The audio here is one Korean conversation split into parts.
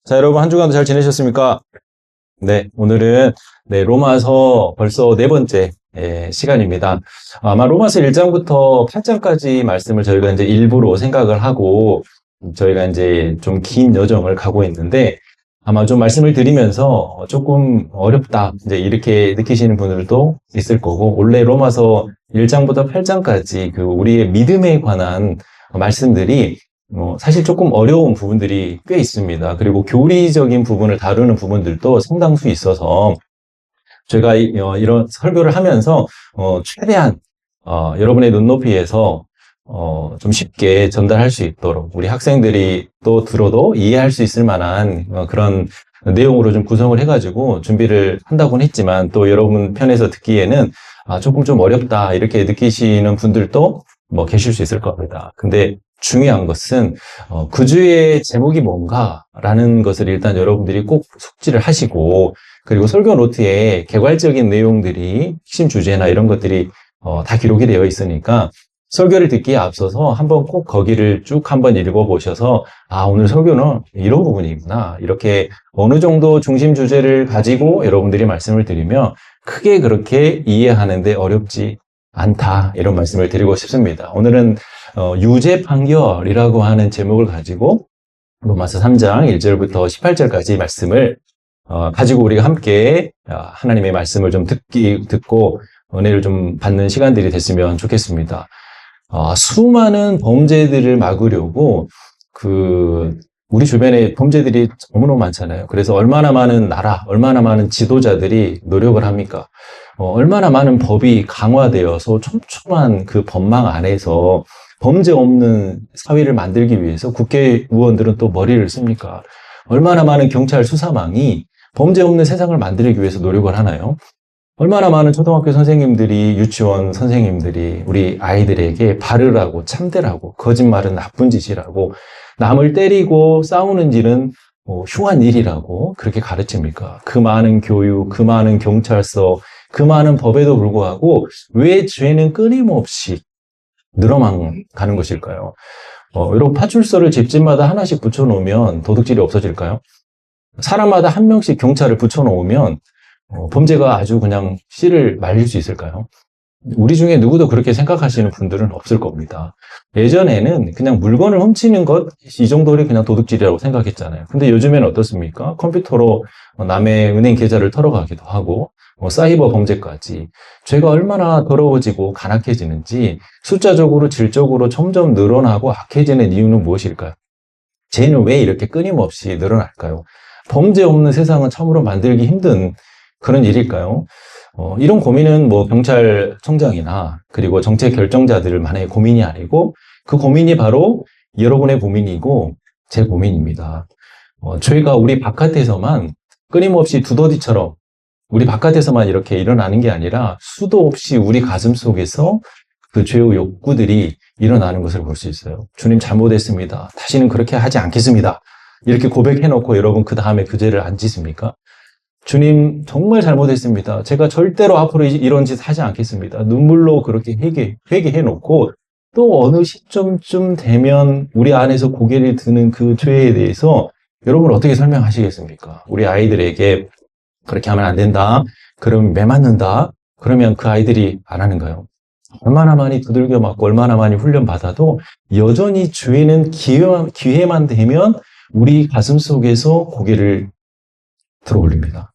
자, 여러분 한 주간도 잘 지내셨습니까? 네, 오늘은 로마서 벌써 네 번째 시간입니다. 아마 로마서 1장부터 8장까지 말씀을 저희가 이제 일부로 생각을 하고 저희가 이제 좀 긴 여정을 가고 있는데 아마 좀 말씀을 드리면서 조금 어렵다 이제 이렇게 느끼시는 분들도 있을 거고, 원래 로마서 1장부터 8장까지 그 우리의 믿음에 관한 말씀들이 사실 조금 어려운 부분들이 꽤 있습니다. 그리고 교리적인 부분을 다루는 부분들도 상당수 있어서 제가 이런 설교를 하면서 최대한 여러분의 눈높이에서 좀 쉽게 전달할 수 있도록 우리 학생들이 또 들어도 이해할 수 있을 만한 그런 내용으로 좀 구성을 해가지고 준비를 한다고는 했지만, 또 여러분 편에서 듣기에는 조금 좀 어렵다 이렇게 느끼시는 분들도 계실 수 있을 겁니다. 근데 중요한 것은 그 주의 제목이 뭔가라는 것을 일단 여러분들이 꼭 숙지를 하시고, 그리고 설교 노트에 개괄적인 내용들이 핵심 주제나 이런 것들이 다 기록이 되어 있으니까 설교를 듣기에 앞서서 한번 꼭 거기를 쭉 한번 읽어보셔서 오늘 설교는 이런 부분이구나, 이렇게 어느 정도 중심 주제를 가지고 여러분들이 말씀을 드리면 크게 그렇게 이해하는데 어렵지 않다, 이런 말씀을 드리고 싶습니다. 오늘은 유죄 판결이라고 하는 제목을 가지고 로마서 3장 1절부터 18절까지 말씀을 가지고 우리가 함께 하나님의 말씀을 좀 듣고 은혜를 좀 받는 시간들이 됐으면 좋겠습니다. 수많은 범죄들을 막으려고 우리 주변에 범죄들이 너무너무 많잖아요. 그래서 얼마나 많은 나라, 얼마나 많은 지도자들이 노력을 합니까? 얼마나 많은 법이 강화되어서 촘촘한 그 법망 안에서 범죄 없는 사회를 만들기 위해서 국회의원들은 또 머리를 씁니까? 얼마나 많은 경찰 수사망이 범죄 없는 세상을 만들기 위해서 노력을 하나요? 얼마나 많은 초등학교 선생님들이, 유치원 선생님들이 우리 아이들에게 바르라고, 참되라고, 거짓말은 나쁜 짓이라고, 남을 때리고 싸우는 일은 흉한 일이라고 그렇게 가르칩니까? 그 많은 교육, 그 많은 경찰서, 그 많은 법에도 불구하고 왜 죄는 끊임없이 늘어만 가는 것일까요? 여러분, 파출소를 집집마다 하나씩 붙여놓으면 도둑질이 없어질까요? 사람마다 한 명씩 경찰을 붙여놓으면 범죄가 아주 그냥 씨를 말릴 수 있을까요? 우리 중에 누구도 그렇게 생각하시는 분들은 없을 겁니다. 예전에는 그냥 물건을 훔치는 것, 이 정도를 그냥 도둑질이라고 생각했잖아요. 근데 요즘에는 어떻습니까? 컴퓨터로 남의 은행 계좌를 털어가기도 하고, 사이버 범죄까지. 죄가 얼마나 더러워지고 간악해지는지 숫자적으로, 질적으로 점점 늘어나고 악해지는 이유는 무엇일까요? 죄는 왜 이렇게 끊임없이 늘어날까요? 범죄 없는 세상은 참으로 만들기 힘든 그런 일일까요? 이런 고민은 경찰청장이나 그리고 정책 결정자들만의 고민이 아니고, 그 고민이 바로 여러분의 고민이고 제 고민입니다. 죄가 우리 바깥에서만 끊임없이 두더지처럼 우리 바깥에서만 이렇게 일어나는 게 아니라 수도 없이 우리 가슴 속에서 그 죄의 욕구들이 일어나는 것을 볼 수 있어요. 주님, 잘못했습니다. 다시는 그렇게 하지 않겠습니다. 이렇게 고백해놓고 여러분 그 다음에 그 죄를 안 짓습니까? 주님, 정말 잘못했습니다. 제가 절대로 앞으로 이런 짓 하지 않겠습니다. 눈물로 그렇게 회개해놓고 또 어느 시점쯤 되면 우리 안에서 고개를 드는 그 죄에 대해서 여러분 어떻게 설명하시겠습니까? 우리 아이들에게 그렇게 하면 안 된다, 그러면 매 맞는다, 그러면 그 아이들이 안 하는가요? 얼마나 많이 두들겨 맞고 얼마나 많이 훈련 받아도 여전히 죄는 기회만 되면 우리 가슴 속에서 고개를 들어 올립니다.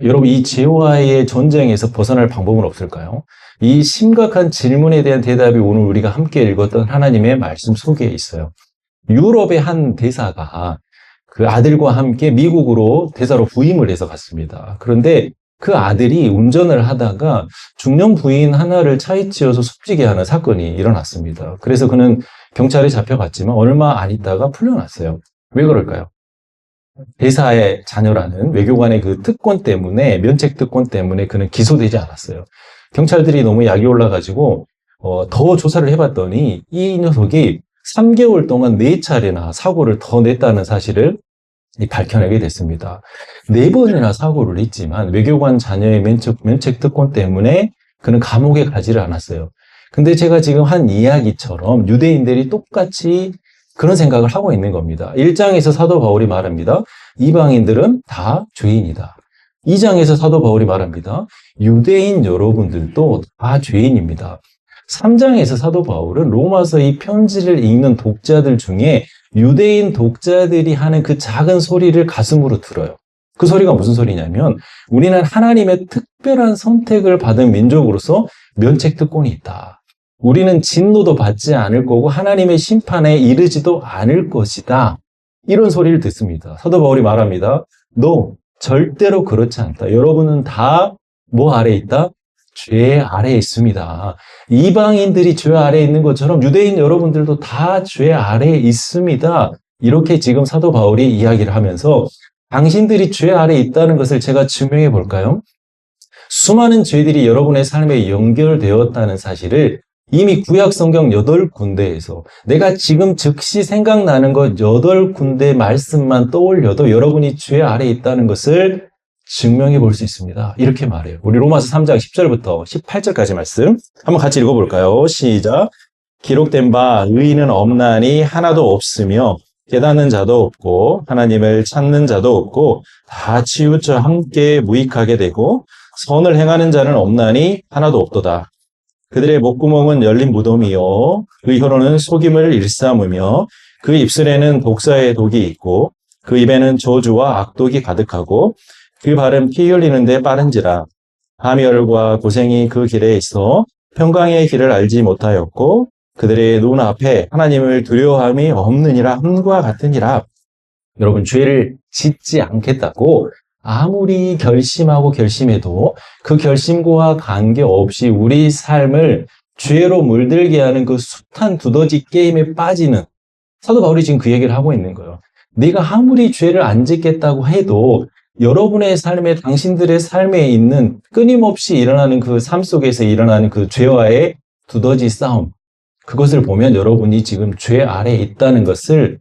여러분, 이 죄와의 전쟁에서 벗어날 방법은 없을까요? 이 심각한 질문에 대한 대답이 오늘 우리가 함께 읽었던 하나님의 말씀 속에 있어요. 유럽의 한 대사가 그 아들과 함께 미국으로 대사로 부임을 해서 갔습니다. 그런데 그 아들이 운전을 하다가 중년 부인 하나를 차에 치여서 숨지게 하는 사건이 일어났습니다. 그래서 그는 경찰에 잡혀갔지만 얼마 안 있다가 풀려났어요. 왜 그럴까요? 대사의 자녀라는 외교관의 그 특권 때문에, 면책 특권 때문에 그는 기소되지 않았어요. 경찰들이 너무 약이 올라가지고 더 조사를 해봤더니 이 녀석이 3개월 동안 4차례나 사고를 더 냈다는 사실을 밝혀내게 됐습니다. 4번이나 사고를 냈지만 외교관 자녀의 면책 특권 때문에 그는 감옥에 가지를 않았어요. 근데 제가 지금 한 이야기처럼 유대인들이 똑같이 그런 생각을 하고 있는 겁니다. 1장에서 사도 바울이 말합니다. 이방인들은 다 죄인이다. 2장에서 사도 바울이 말합니다. 유대인 여러분들도 다 죄인입니다. 3장에서 사도 바울은 로마서 이 편지를 읽는 독자들 중에 유대인 독자들이 하는 그 작은 소리를 가슴으로 들어요. 그 소리가 무슨 소리냐면 우리는 하나님의 특별한 선택을 받은 민족으로서 면책특권이 있다. 우리는 진노도 받지 않을 거고 하나님의 심판에 이르지도 않을 것이다. 이런 소리를 듣습니다. 사도 바울이 말합니다. 너 절대로 그렇지 않다. 여러분은 다 뭐 아래에 있다? 죄 아래에 있습니다. 이방인들이 죄 아래에 있는 것처럼 유대인 여러분들도 다 죄 아래에 있습니다. 이렇게 지금 사도 바울이 이야기를 하면서 당신들이 죄 아래에 있다는 것을 제가 증명해 볼까요? 수많은 죄들이 여러분의 삶에 연결되었다는 사실을 이미 구약 성경 8군데에서 내가 지금 즉시 생각나는 것 8군데 말씀만 떠올려도 여러분이 죄 아래에 있다는 것을 증명해 볼 수 있습니다. 이렇게 말해요. 우리 로마서 3장 10절부터 18절까지 말씀 한번 같이 읽어볼까요? 시작. 기록된 바 의인은 없나니 하나도 없으며 깨닫는 자도 없고 하나님을 찾는 자도 없고 다 치우쳐 함께 무익하게 되고 선을 행하는 자는 없나니 하나도 없도다. 그들의 목구멍은 열린 무덤이요 그 혀로는 속임을 일삼으며 그 입술에는 독사의 독이 있고 그 입에는 저주와 악독이 가득하고 그 발은 피 흘리는데 빠른지라. 파멸과 고생이 그 길에 있어 평강의 길을 알지 못하였고 그들의 눈앞에 하나님을 두려워함이 없느니라. 함과 같으니라. 여러분, 죄를 짓지 않겠다고 아무리 결심하고 결심해도 그 결심과 관계없이 우리 삶을 죄로 물들게 하는 그 숱한 두더지 게임에 빠지는, 사도 바울이 지금 그 얘기를 하고 있는 거예요. 네가 아무리 죄를 안 짓겠다고 해도 여러분의 삶에, 당신들의 삶에 있는 끊임없이 일어나는 그 삶 속에서 일어나는 그 죄와의 두더지 싸움, 그것을 보면 여러분이 지금 죄 아래에 있다는 것을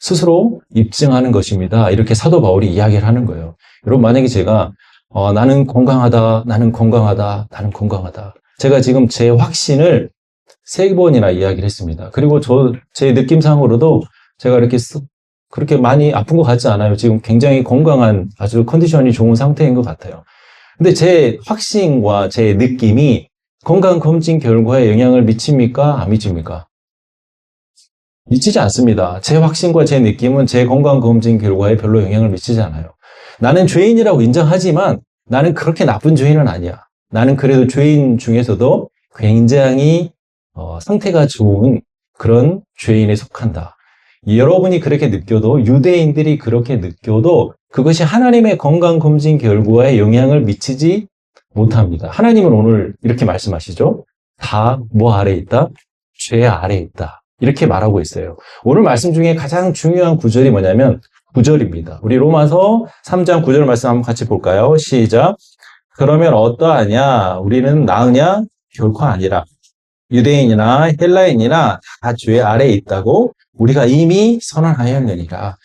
스스로 입증하는 것입니다. 이렇게 사도 바울이 이야기를 하는 거예요. 여러분, 만약에 제가 나는 건강하다, 나는 건강하다, 나는 건강하다. 제가 지금 제 확신을 3번이나 이야기를 했습니다. 그리고 제 느낌상으로도 제가 이렇게 그렇게 많이 아픈 것 같지 않아요. 지금 굉장히 건강한, 아주 컨디션이 좋은 상태인 것 같아요. 근데 제 확신과 제 느낌이 건강검진 결과에 영향을 미칩니까? 안 미칩니까? 미치지 않습니다. 제 확신과 제 느낌은 제 건강검진 결과에 별로 영향을 미치지 않아요. 나는 죄인이라고 인정하지만 나는 그렇게 나쁜 죄인은 아니야. 나는 그래도 죄인 중에서도 굉장히 상태가 좋은 그런 죄인에 속한다. 여러분이 그렇게 느껴도, 유대인들이 그렇게 느껴도 그것이 하나님의 건강검진 결과에 영향을 미치지 못합니다. 하나님은 오늘 이렇게 말씀하시죠. 다 뭐 아래에 있다? 죄 아래에 있다. 이렇게 말하고 있어요. 오늘 말씀 중에 가장 중요한 구절이 뭐냐면 9절입니다. 우리 로마서 3장 9절 말씀 한번 같이 볼까요? 시작. 그러면 어떠하냐? 우리는 나으냐? 결코 아니라. 유대인이나 헬라인이나 다 죄 아래에 있다고 우리가 이미 선언하였느니라.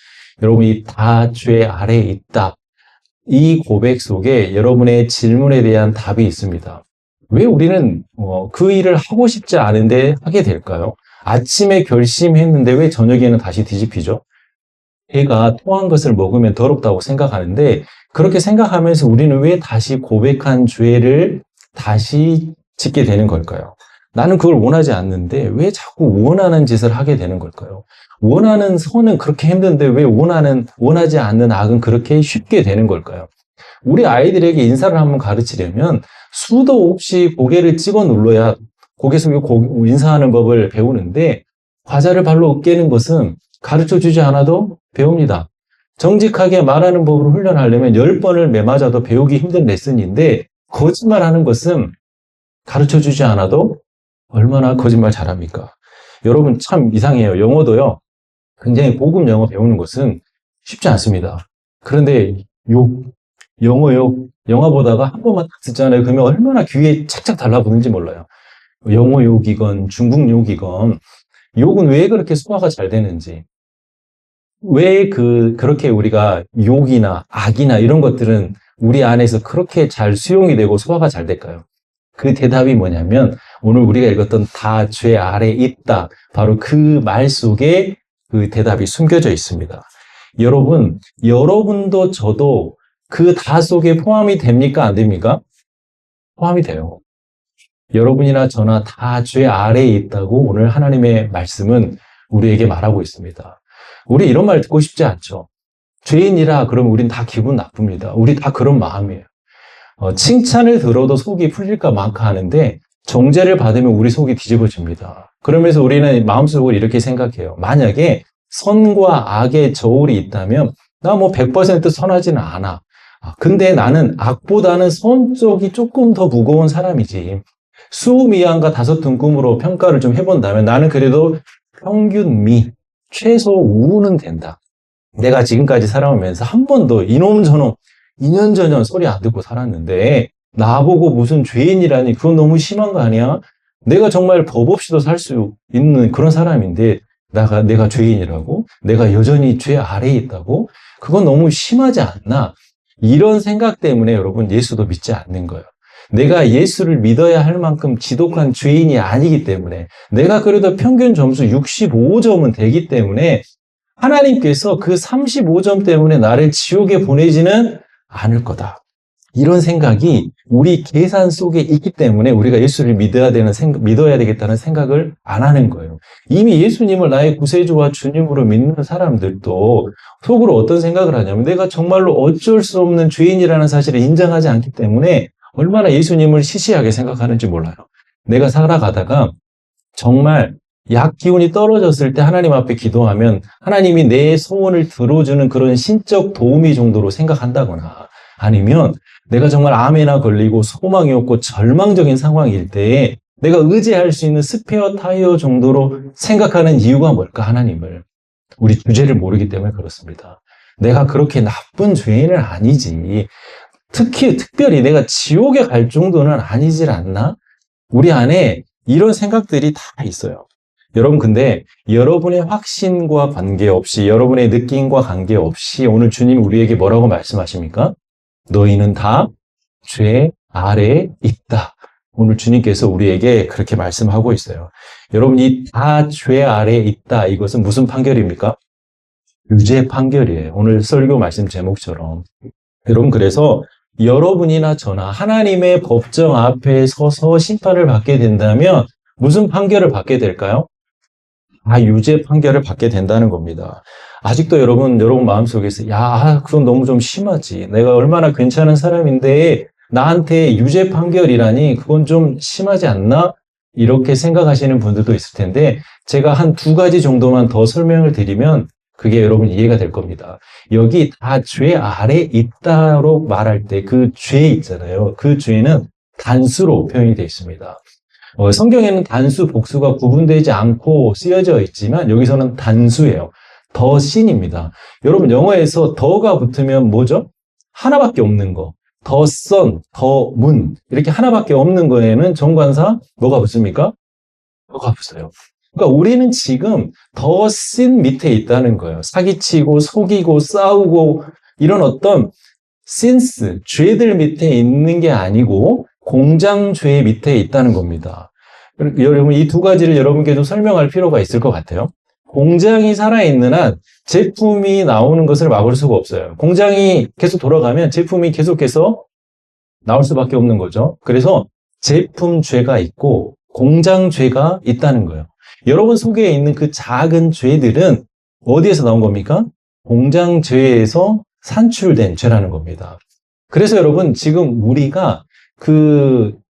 여러분이 다 죄 아래에 있다. 이 고백 속에 여러분의 질문에 대한 답이 있습니다. 왜 우리는 그 일을 하고 싶지 않은데 하게 될까요? 아침에 결심했는데 왜 저녁에는 다시 뒤집히죠? 애가 토한 것을 먹으면 더럽다고 생각하는데 그렇게 생각하면서 우리는 왜 다시 고백한 죄를 다시 짓게 되는 걸까요? 나는 그걸 원하지 않는데 왜 자꾸 원하는 짓을 하게 되는 걸까요? 원하는 선은 그렇게 힘든데 왜 원하지 않는 악은 그렇게 쉽게 되는 걸까요? 우리 아이들에게 인사를 한번 가르치려면 수도 없이 고개를 찍어 눌러야 고개 숙이고 인사하는 법을 배우는데 과자를 발로 으깨는 것은 가르쳐 주지 않아도 배웁니다. 정직하게 말하는 법으로 훈련하려면 10번을 매맞아도 배우기 힘든 레슨인데 거짓말하는 것은 가르쳐 주지 않아도 얼마나 거짓말 잘합니까? 여러분 참 이상해요. 영어도요. 굉장히 고급 영어 배우는 것은 쉽지 않습니다. 그런데 영화 보다가 한 번만 딱 듣잖아요. 그러면 얼마나 귀에 착착 달라붙는지 몰라요. 영어 욕이건 중국 욕이건 욕은 왜 그렇게 소화가 잘 되는지, 왜 그렇게 우리가 욕이나 악이나 이런 것들은 우리 안에서 그렇게 잘 수용이 되고 소화가 잘 될까요? 그 대답이 뭐냐면 오늘 우리가 읽었던 다 죄 아래에 있다. 바로 그 말 속에 그 대답이 숨겨져 있습니다. 여러분, 여러분도 저도 그 다 속에 포함이 됩니까? 안 됩니까? 포함이 돼요. 여러분이나 저나 다 죄 아래에 있다고 오늘 하나님의 말씀은 우리에게 말하고 있습니다. 우리 이런 말 듣고 싶지 않죠. 죄인이라 그러면 우린 다 기분 나쁩니다. 우리 다 그런 마음이에요. 칭찬을 들어도 속이 풀릴까 말까 하는데 정죄를 받으면 우리 속이 뒤집어집니다. 그러면서 우리는 마음속으로 이렇게 생각해요. 만약에 선과 악의 저울이 있다면 나 뭐 100% 선하지는 않아. 근데 나는 악보다는 선 쪽이 조금 더 무거운 사람이지. 수미양과 다섯 등급으로 평가를 좀 해본다면 나는 그래도 평균 미, 최소 우는 된다. 내가 지금까지 살아오면서 한 번도 이놈 저놈 2년 전년 소리 안 듣고 살았는데 나보고 무슨 죄인이라니 그건 너무 심한 거 아니야? 내가 정말 법 없이도 살 수 있는 그런 사람인데 내가 죄인이라고? 내가 여전히 죄 아래에 있다고? 그건 너무 심하지 않나? 이런 생각 때문에 여러분 예수도 믿지 않는 거예요. 내가 예수를 믿어야 할 만큼 지독한 죄인이 아니기 때문에 내가 그래도 평균 점수 65점은 되기 때문에 하나님께서 그 35점 때문에 나를 지옥에 보내지는 않을 거다. 이런 생각이 우리 계산 속에 있기 때문에 우리가 예수를 믿어야 되겠다는 생각을 안 하는 거예요. 이미 예수님을 나의 구세주와 주님으로 믿는 사람들도 속으로 어떤 생각을 하냐면 내가 정말로 어쩔 수 없는 죄인이라는 사실을 인정하지 않기 때문에 얼마나 예수님을 시시하게 생각하는지 몰라요. 내가 살아가다가 정말 약 기운이 떨어졌을 때 하나님 앞에 기도하면 하나님이 내 소원을 들어주는 그런 신적 도우미 정도로 생각한다거나 아니면 내가 정말 암에나 걸리고 소망이 없고 절망적인 상황일 때에 내가 의지할 수 있는 스페어 타이어 정도로 생각하는 이유가 뭘까? 하나님을. 우리 주제를 모르기 때문에 그렇습니다. 내가 그렇게 나쁜 죄인은 아니지. 특별히 내가 지옥에 갈 정도는 아니질 않나? 우리 안에 이런 생각들이 다 있어요. 여러분, 근데 여러분의 확신과 관계없이, 여러분의 느낌과 관계없이 오늘 주님이 우리에게 뭐라고 말씀하십니까? 너희는 다 죄 아래에 있다. 오늘 주님께서 우리에게 그렇게 말씀하고 있어요. 여러분, 이 다 죄 아래에 있다. 이것은 무슨 판결입니까? 유죄 판결이에요. 오늘 설교 말씀 제목처럼. 여러분, 그래서 여러분이나 저나 하나님의 법정 앞에 서서 심판을 받게 된다면 무슨 판결을 받게 될까요? 유죄 판결을 받게 된다는 겁니다. 아직도 여러분 마음속에서 그건 너무 좀 심하지. 내가 얼마나 괜찮은 사람인데 나한테 유죄 판결이라니 그건 좀 심하지 않나? 이렇게 생각하시는 분들도 있을 텐데 제가 한 두 가지 정도만 더 설명을 드리면 그게 여러분 이해가 될 겁니다. 여기 다 죄 아래 있다로 말할 때 그 죄 있잖아요. 그 죄는 단수로 표현이 되어 있습니다. 성경에는 단수, 복수가 구분되지 않고 쓰여져 있지만 여기서는 단수예요. 더 sin입니다. 여러분 영어에서 더가 붙으면 뭐죠? 하나밖에 없는 거. 더 선, 더 문 이렇게 하나밖에 없는 거에는 정관사 뭐가 붙습니까? 뭐가 붙어요. 그러니까 우리는 지금 더 sin 밑에 있다는 거예요. 사기치고 속이고 싸우고 이런 어떤 sins, 죄들 밑에 있는 게 아니고 공장죄 밑에 있다는 겁니다. 여러분 이 두 가지를 여러분께 좀 설명할 필요가 있을 것 같아요. 공장이 살아있는 한 제품이 나오는 것을 막을 수가 없어요. 공장이 계속 돌아가면 제품이 계속해서 나올 수밖에 없는 거죠. 그래서 제품죄가 있고 공장죄가 있다는 거예요. 여러분 속에 있는 그 작은 죄들은 어디에서 나온 겁니까? 공장죄에서 산출된 죄라는 겁니다. 그래서 여러분 지금 우리가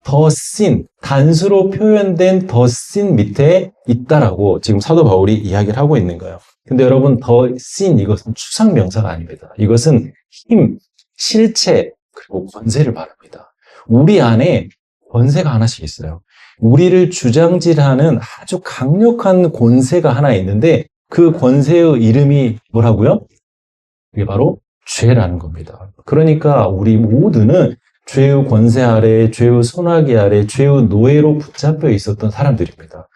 더 sin, 단수로 표현된 더 sin 밑에 있다라고 지금 사도 바울이 이야기를 하고 있는 거예요. 근데 여러분 더 sin 이것은 추상명사가 아닙니다. 이것은 힘, 실체, 그리고 권세를 말합니다. 우리 안에 권세가 하나씩 있어요. 우리를 주장질하는 아주 강력한 권세가 하나 있는데 그 권세의 이름이 뭐라고요? 그게 바로 죄라는 겁니다. 그러니까 우리 모두는 죄의 권세 아래, 죄의 소나기 아래, 죄의 노예로 붙잡혀 있었던 사람들입니다.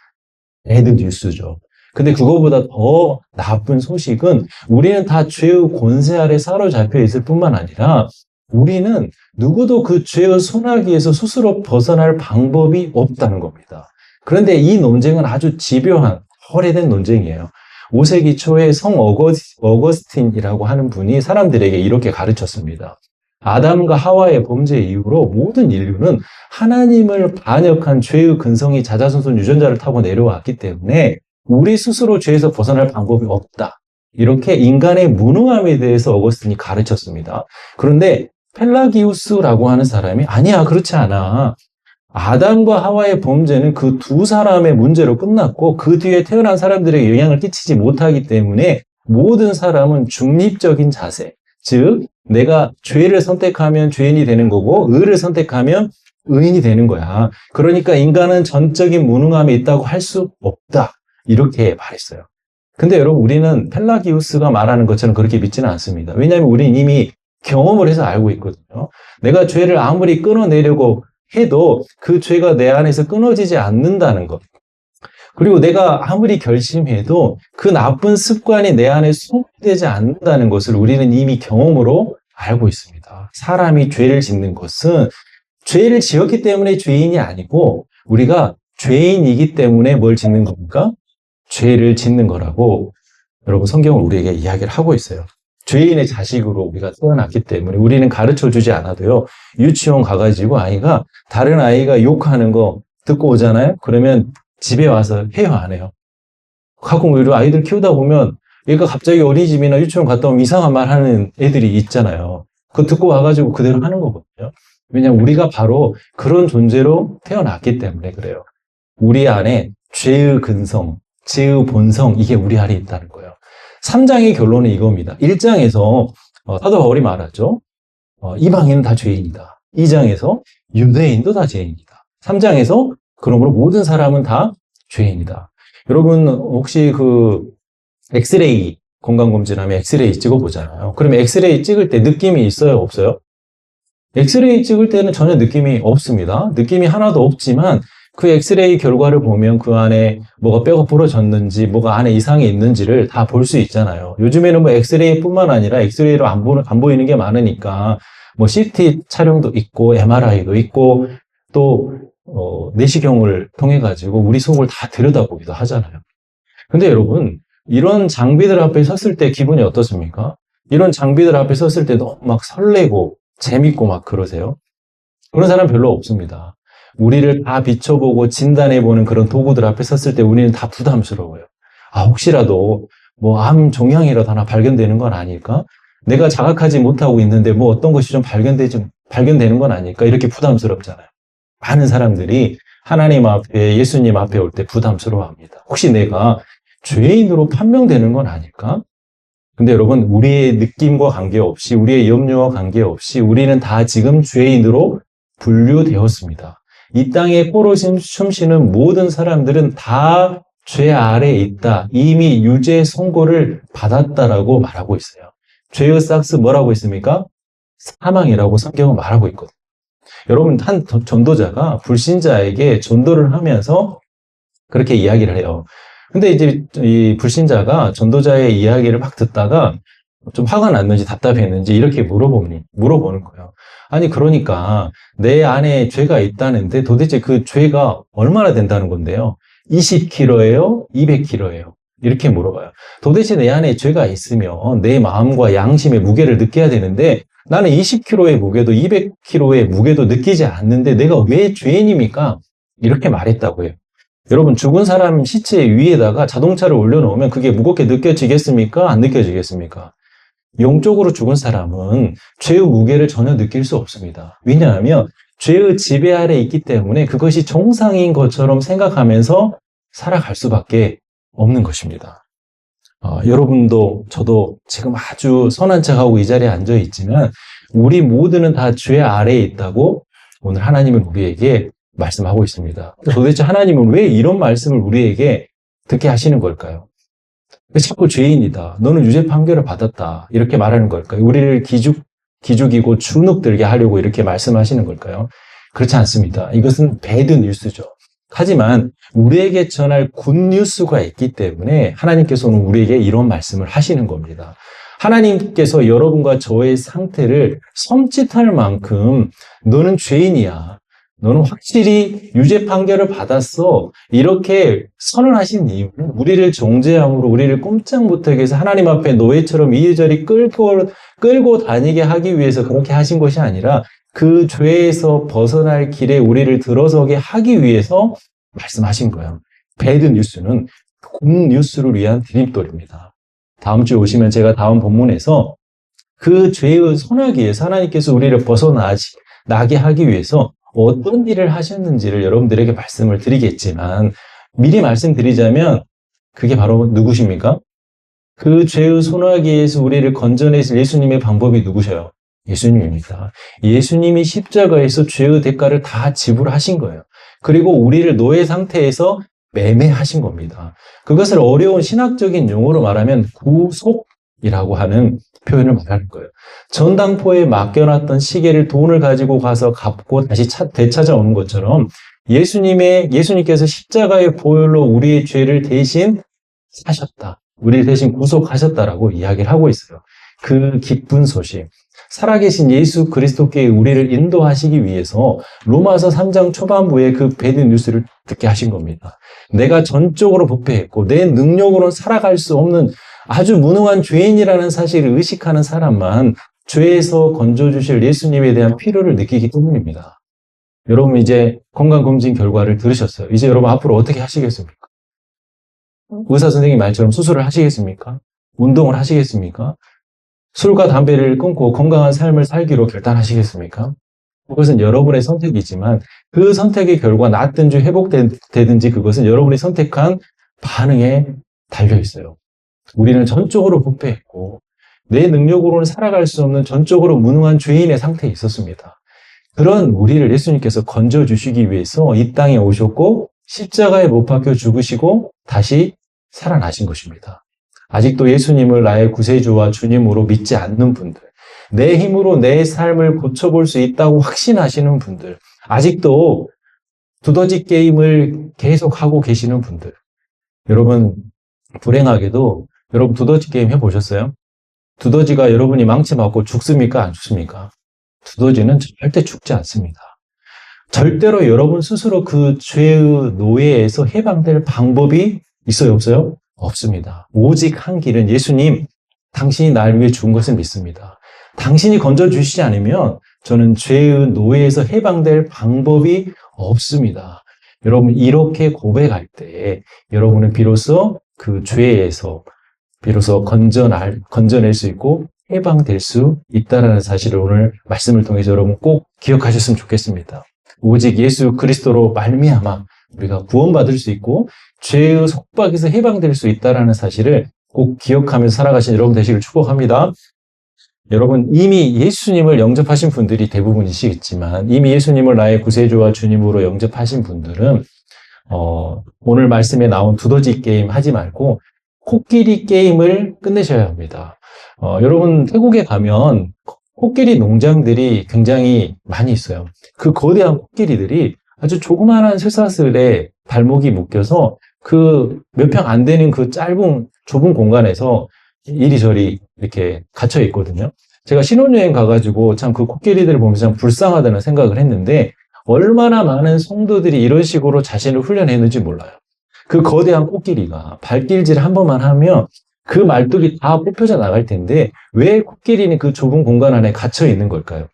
배드 뉴스죠. 근데 그거보다 더 나쁜 소식은 우리는 다 죄의 권세 아래 사로잡혀 있을 뿐만 아니라 우리는 누구도 그 죄의 소나기에서 스스로 벗어날 방법이 없다는 겁니다. 그런데 이 논쟁은 아주 집요한, 허례된 논쟁이에요. 5세기 초에 어거스틴이라고 하는 분이 사람들에게 이렇게 가르쳤습니다. 아담과 하와의 범죄 이후로 모든 인류는 하나님을 반역한 죄의 근성이 자자손손 유전자를 타고 내려왔기 때문에 우리 스스로 죄에서 벗어날 방법이 없다. 이렇게 인간의 무능함에 대해서 어거스틴이 가르쳤습니다. 그런데 펠라기우스라고 하는 사람이 아니야, 그렇지 않아. 아담과 하와의 범죄는 그 두 사람의 문제로 끝났고 그 뒤에 태어난 사람들에게 영향을 끼치지 못하기 때문에 모든 사람은 중립적인 자세, 즉 내가 죄를 선택하면 죄인이 되는 거고 의를 선택하면 의인이 되는 거야. 그러니까 인간은 전적인 무능함이 있다고 할 수 없다. 이렇게 말했어요. 근데 여러분, 우리는 펠라기우스가 말하는 것처럼 그렇게 믿지는 않습니다. 왜냐하면 우리는 이미 경험을 해서 알고 있거든요. 내가 죄를 아무리 끊어내려고 해도 그 죄가 내 안에서 끊어지지 않는다는 것. 그리고 내가 아무리 결심해도 그 나쁜 습관이 내 안에 소비되지 않는다는 것을 우리는 이미 경험으로 알고 있습니다. 사람이 죄를 짓는 것은 죄를 지었기 때문에 죄인이 아니고 우리가 죄인이기 때문에 뭘 짓는 겁니까? 죄를 짓는 거라고 여러분 성경은 우리에게 이야기를 하고 있어요. 죄인의 자식으로 우리가 태어났기 때문에 우리는 가르쳐주지 않아도요. 유치원 가가지고 아이가 다른 아이가 욕하는 거 듣고 오잖아요. 그러면 집에 와서 해요, 안 해요? 가끔 오히려 아이들 키우다 보면 얘가 갑자기 어린이집이나 유치원 갔다 오면 이상한 말 하는 애들이 있잖아요. 그거 듣고 와가지고 그대로 하는 거거든요. 왜냐하면 우리가 바로 그런 존재로 태어났기 때문에 그래요. 우리 안에 죄의 근성, 죄의 본성, 이게 우리 안에 있다는 거예요. 3장의 결론은 이겁니다. 1장에서 사도 바울이 말하죠. 이방인은 다 죄인이다. 2장에서 유대인도 다 죄인이다. 3장에서 그러므로 모든 사람은 다 죄인이다. 여러분 혹시 그 엑스레이 건강검진하면 엑스레이 찍어보잖아요. 그러면 엑스레이 찍을 때 느낌이 있어요? 없어요? 엑스레이 찍을 때는 전혀 느낌이 없습니다. 느낌이 하나도 없지만 그 엑스레이 결과를 보면 그 안에 뭐가 뼈가 부러졌는지 뭐가 안에 이상이 있는지를 다 볼 수 있잖아요. 요즘에는 뭐 엑스레이뿐만 아니라 엑스레이로 안 보이는 게 많으니까 뭐 CT 촬영도 있고 MRI도 있고 또 내시경을 통해 가지고 우리 속을 다 들여다보기도 하잖아요. 근데 여러분 이런 장비들 앞에 섰을 때 기분이 어떻습니까? 이런 장비들 앞에 섰을 때 너무 막 설레고 재밌고 막 그러세요? 그런 사람 별로 없습니다. 우리를 다 비춰보고 진단해보는 그런 도구들 앞에 섰을 때 우리는 다 부담스러워요. 혹시라도 뭐 암 종양이라도 하나 발견되는 건 아닐까? 내가 자각하지 못하고 있는데 뭐 어떤 것이 좀 발견되는 건 아닐까? 이렇게 부담스럽잖아요. 많은 사람들이 하나님 앞에, 예수님 앞에 올 때 부담스러워합니다. 혹시 내가 죄인으로 판명되는 건 아닐까? 근데 여러분, 우리의 느낌과 관계없이, 우리의 염려와 관계없이 우리는 다 지금 죄인으로 분류되었습니다. 이 땅에 포로심 숨쉬는 모든 사람들은 다 죄 아래에 있다. 이미 유죄 선고를 받았다라고 말하고 있어요. 죄의 삭스 뭐라고 있습니까? 사망이라고 성경은 말하고 있거든요. 여러분, 한 전도자가 불신자에게 전도를 하면서 그렇게 이야기를 해요. 근데 이제 이 불신자가 전도자의 이야기를 막 듣다가 좀 화가 났는지 답답했는지 이렇게 물어보는 거예요. 아니, 그러니까 내 안에 죄가 있다는데 도대체 그 죄가 얼마나 된다는 건데요? 20kg예요? 200kg예요? 이렇게 물어봐요. 도대체 내 안에 죄가 있으면 내 마음과 양심의 무게를 느껴야 되는데 나는 20kg의 무게도 200kg의 무게도 느끼지 않는데 내가 왜 죄인입니까? 이렇게 말했다고 해요. 여러분, 죽은 사람 시체 위에다가 자동차를 올려놓으면 그게 무겁게 느껴지겠습니까? 안 느껴지겠습니까? 영적으로 죽은 사람은 죄의 무게를 전혀 느낄 수 없습니다. 왜냐하면 죄의 지배 아래 있기 때문에 그것이 정상인 것처럼 생각하면서 살아갈 수밖에 없는 것입니다. 여러분도 저도 지금 아주 선한 척하고 이 자리에 앉아 있지만 우리 모두는 다 죄 아래에 있다고 오늘 하나님은 우리에게 말씀하고 있습니다. 도대체 하나님은 왜 이런 말씀을 우리에게 듣게 하시는 걸까요? 왜 자꾸 죄인이다, 너는 유죄 판결을 받았다 이렇게 말하는 걸까요? 우리를 기죽이고 주눅들게 하려고 이렇게 말씀하시는 걸까요? 그렇지 않습니다. 이것은 배드 뉴스죠. 하지만 우리에게 전할 굿뉴스가 있기 때문에 하나님께서는 우리에게 이런 말씀을 하시는 겁니다. 하나님께서 여러분과 저의 상태를 섬찟할 만큼 너는 죄인이야, 너는 확실히 유죄 판결을 받았어. 이렇게 선언하신 이유는 우리를 정죄함으로 우리를 꼼짝 못하게 해서 하나님 앞에 노예처럼 이리저리 끌고 다니게 하기 위해서 그렇게 하신 것이 아니라 그 죄에서 벗어날 길에 우리를 들어서게 하기 위해서 말씀하신 거예요. 배드 뉴스는 굿 뉴스를 위한 디딤돌입니다. 다음 주에 오시면 제가 다음 본문에서 그 죄의 소나기에서 하나님께서 우리를 벗어나게 하기 위해서 어떤 일을 하셨는지를 여러분들에게 말씀을 드리겠지만 미리 말씀드리자면 그게 바로 누구십니까? 그 죄의 소나기에서 우리를 건져내실 예수님의 방법이 누구셔요? 예수님입니다. 예수님이 십자가에서 죄의 대가를 다 지불하신 거예요. 그리고 우리를 노예 상태에서 매매하신 겁니다. 그것을 어려운 신학적인 용어로 말하면 구속이라고 하는 표현을 말하는 거예요. 전당포에 맡겨놨던 시계를 돈을 가지고 가서 갚고 다시 되찾아오는 것처럼 예수님께서 십자가의 보혈로 우리의 죄를 대신 사셨다. 우리를 대신 구속하셨다라고 이야기를 하고 있어요. 그 기쁜 소식. 살아계신 예수 그리스도께 우리를 인도하시기 위해서 로마서 3장 초반부에 그 배드 뉴스를 듣게 하신 겁니다. 내가 전적으로 부패했고 내 능력으로는 살아갈 수 없는 아주 무능한 죄인이라는 사실을 의식하는 사람만 죄에서 건져주실 예수님에 대한 필요를 느끼기 때문입니다. 여러분 이제 건강검진 결과를 들으셨어요. 이제 여러분 앞으로 어떻게 하시겠습니까? 의사 선생님 말처럼 수술을 하시겠습니까? 운동을 하시겠습니까? 술과 담배를 끊고 건강한 삶을 살기로 결단하시겠습니까? 그것은 여러분의 선택이지만 그 선택의 결과 낫든지 회복되든지 그것은 여러분이 선택한 반응에 달려 있어요. 우리는 전적으로 부패했고 내 능력으로는 살아갈 수 없는 전적으로 무능한 죄인의 상태에 있었습니다. 그런 우리를 예수님께서 건져주시기 위해서 이 땅에 오셨고 십자가에 못 박혀 죽으시고 다시 살아나신 것입니다. 아직도 예수님을 나의 구세주와 주님으로 믿지 않는 분들, 내 힘으로 내 삶을 고쳐볼 수 있다고 확신하시는 분들, 아직도 두더지 게임을 계속하고 계시는 분들, 여러분 불행하게도 여러분 두더지 게임 해보셨어요? 두더지가 여러분이 망치 맞고 죽습니까? 안 죽습니까? 두더지는 절대 죽지 않습니다. 절대로 여러분 스스로 그 죄의 노예에서 해방될 방법이 있어요? 없어요? 없습니다. 오직 한 길은 예수님, 당신이 나를 위해 죽은 것을 믿습니다. 당신이 건져주시지 않으면 저는 죄의 노예에서 해방될 방법이 없습니다. 여러분 이렇게 고백할 때 여러분은 비로소 그 죄에서 비로소 건져낼 수 있고 해방될 수 있다는 사실을 오늘 말씀을 통해서 여러분 꼭 기억하셨으면 좋겠습니다. 오직 예수 그리스도로 말미암아 우리가 구원받을 수 있고 죄의 속박에서 해방될 수 있다는 사실을 꼭 기억하면서 살아가신 여러분 되시길 축복합니다. 여러분 이미 예수님을 영접하신 분들이 대부분이시겠지만 이미 예수님을 나의 구세주와 주님으로 영접하신 분들은 오늘 말씀에 나온 두더지 게임 하지 말고 코끼리 게임을 끝내셔야 합니다. 여러분 태국에 가면 코끼리 농장들이 굉장히 많이 있어요. 그 거대한 코끼리들이 아주 조그마한 쇠사슬에 발목이 묶여서 그 몇 평 안 되는 그 좁은 공간에서 이리저리 이렇게 갇혀 있거든요. 제가 신혼여행 가가지고 참 그 코끼리들을 보면서 참 불쌍하다는 생각을 했는데 얼마나 많은 성도들이 이런 식으로 자신을 훈련했는지 몰라요. 그 거대한 코끼리가 발길질 한 번만 하면 그 말뚝이 다 뽑혀져 나갈 텐데 왜 코끼리는 그 좁은 공간 안에 갇혀 있는 걸까요?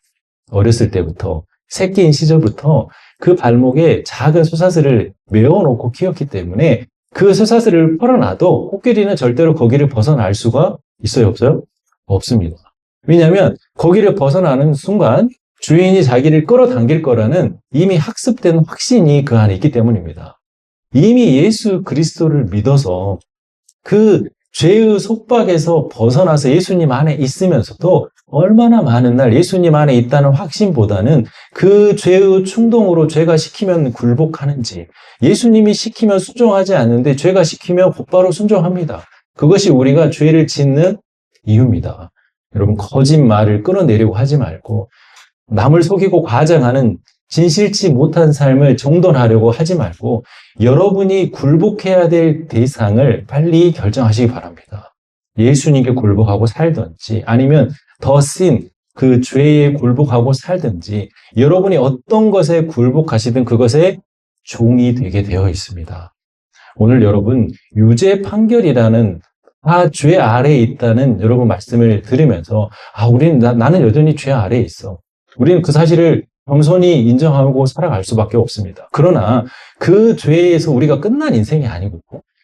어렸을 때부터 새끼인 시절부터 그 발목에 작은 쇠사슬을 메어놓고 키웠기 때문에 그 쇠사슬을 풀어놔도 코끼리는 절대로 거기를 벗어날 수가 있어요? 없어요? 없습니다. 왜냐하면 거기를 벗어나는 순간 주인이 자기를 끌어당길 거라는 이미 학습된 확신이 그 안에 있기 때문입니다. 이미 예수 그리스도를 믿어서 그 죄의 속박에서 벗어나서 예수님 안에 있으면서도 얼마나 많은 날 예수님 안에 있다는 확신보다는 그 죄의 충동으로 죄가 시키면 굴복하는지 예수님이 시키면 순종하지 않는데 죄가 시키면 곧바로 순종합니다. 그것이 우리가 죄를 짓는 이유입니다. 여러분 거짓말을 끌어내려고 하지 말고 남을 속이고 과장하는 진실치 못한 삶을 정돈하려고 하지 말고 여러분이 굴복해야 될 대상을 빨리 결정하시기 바랍니다. 예수님께 굴복하고 살든지 아니면 더 씬, 그 죄에 굴복하고 살든지 여러분이 어떤 것에 굴복하시든 그것에 종이 되게 되어 있습니다. 오늘 여러분 유죄 판결이라는 죄 아래에 있다는 여러분 말씀을 들으면서 나는 여전히 죄 아래에 있어. 우리는 그 사실을 겸손히 인정하고 살아갈 수밖에 없습니다. 그러나 그 죄에서 우리가 끝난 인생이 아니고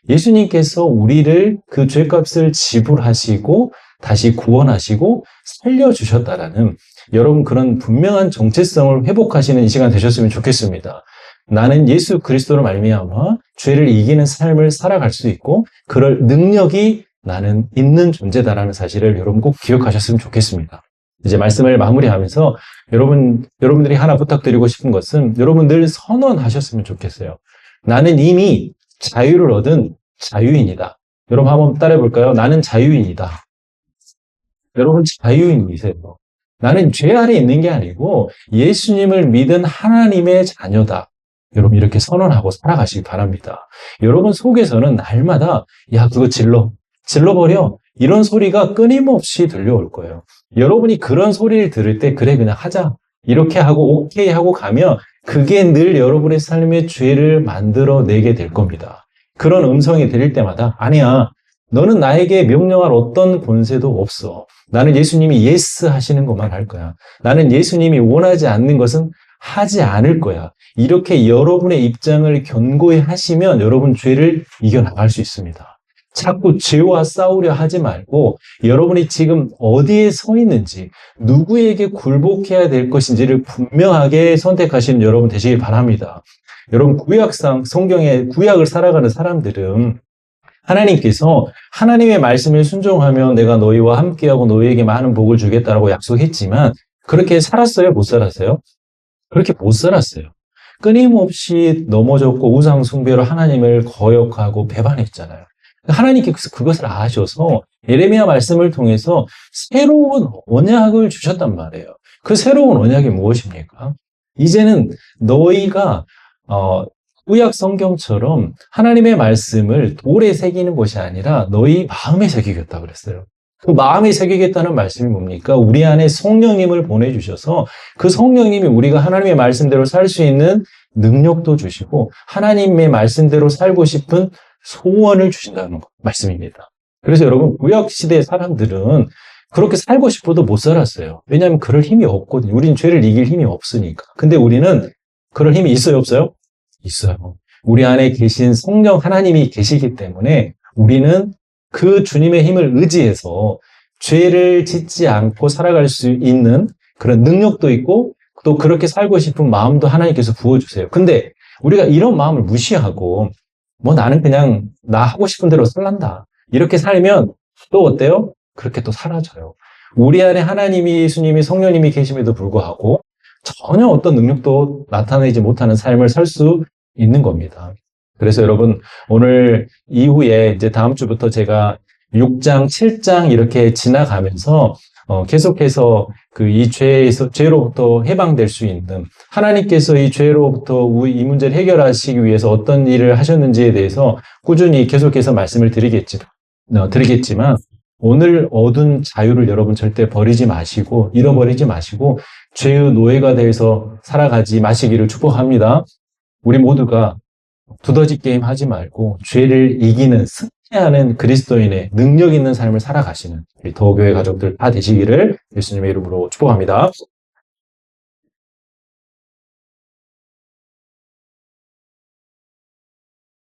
예수님께서 우리를 그 죄값을 지불하시고 다시 구원하시고 살려주셨다라는 여러분 그런 분명한 정체성을 회복하시는 이 시간 되셨으면 좋겠습니다. 나는 예수 그리스도로 말미암아 죄를 이기는 삶을 살아갈 수 있고 그럴 능력이 나는 있는 존재다라는 사실을 여러분 꼭 기억하셨으면 좋겠습니다. 이제 말씀을 마무리하면서 여러분들이 하나 부탁드리고 싶은 것은 여러분 늘 선언하셨으면 좋겠어요. 나는 이미 자유를 얻은 자유인이다. 여러분 한번 따라해 볼까요? 나는 자유인이다. 여러분 자유인이세요. 나는 죄 아래 있는 게 아니고 예수님을 믿은 하나님의 자녀다. 여러분 이렇게 선언하고 살아가시기 바랍니다. 여러분 속에서는 날마다 그거 질러버려. 이런 소리가 끊임없이 들려올 거예요. 여러분이 그런 소리를 들을 때 그래 그냥 하자. 이렇게 하고 오케이 하고 가면 그게 늘 여러분의 삶의 죄를 만들어내게 될 겁니다. 그런 음성이 들릴 때마다 아니야. 너는 나에게 명령할 어떤 권세도 없어. 나는 예수님이 예스 하시는 것만 할 거야. 나는 예수님이 원하지 않는 것은 하지 않을 거야. 이렇게 여러분의 입장을 견고히 하시면 여러분 죄를 이겨나갈 수 있습니다. 자꾸 죄와 싸우려 하지 말고 여러분이 지금 어디에 서 있는지 누구에게 굴복해야 될 것인지를 분명하게 선택하시는 여러분 되시길 바랍니다. 여러분 성경의 구약을 살아가는 사람들은 하나님께서 하나님의 말씀을 순종하면 내가 너희와 함께하고 너희에게 많은 복을 주겠다라고 약속했지만 그렇게 살았어요? 못 살았어요? 그렇게 못 살았어요. 끊임없이 넘어졌고 우상 숭배로 하나님을 거역하고 배반했잖아요. 하나님께서 그것을 아셔서 예레미야 말씀을 통해서 새로운 언약을 주셨단 말이에요. 그 새로운 언약이 무엇입니까? 이제는 너희가 구약 성경처럼 하나님의 말씀을 돌에 새기는 것이 아니라 너희 마음에 새기겠다 그랬어요. 그 마음에 새기겠다는 말씀이 뭡니까? 우리 안에 성령님을 보내주셔서 그 성령님이 우리가 하나님의 말씀대로 살 수 있는 능력도 주시고 하나님의 말씀대로 살고 싶은 소원을 주신다는 말씀입니다. 그래서 여러분 구약 시대의 사람들은 그렇게 살고 싶어도 못 살았어요. 왜냐하면 그럴 힘이 없거든요. 우리는 죄를 이길 힘이 없으니까. 근데 우리는 그럴 힘이 있어요, 없어요? 있어요. 우리 안에 계신 성령 하나님이 계시기 때문에 우리는 그 주님의 힘을 의지해서 죄를 짓지 않고 살아갈 수 있는 그런 능력도 있고 또 그렇게 살고 싶은 마음도 하나님께서 부어주세요. 근데 우리가 이런 마음을 무시하고 나는 그냥 나 하고 싶은 대로 살란다. 이렇게 살면 또 어때요? 그렇게 또 사라져요. 우리 안에 하나님이 예수님이 성령님이 계심에도 불구하고 전혀 어떤 능력도 나타내지 못하는 삶을 살 수 있는 겁니다. 그래서 여러분 오늘 이후에 이제 다음 주부터 제가 6장, 7장 이렇게 지나가면서 계속해서 이 죄로부터 해방될 수 있는 하나님께서 이 죄로부터 이 문제를 해결하시기 위해서 어떤 일을 하셨는지에 대해서 꾸준히 계속해서 말씀을 드리겠지만 오늘 얻은 자유를 여러분 절대 잃어버리지 마시고 죄의 노예가 되어서 살아가지 마시기를 축복합니다. 우리 모두가 두더지 게임 하지 말고 죄를 이기는 승리하는 그리스도인의 능력 있는 삶을 살아가시는 우리 더교회 가족들 다 되시기를 예수님의 이름으로 축복합니다.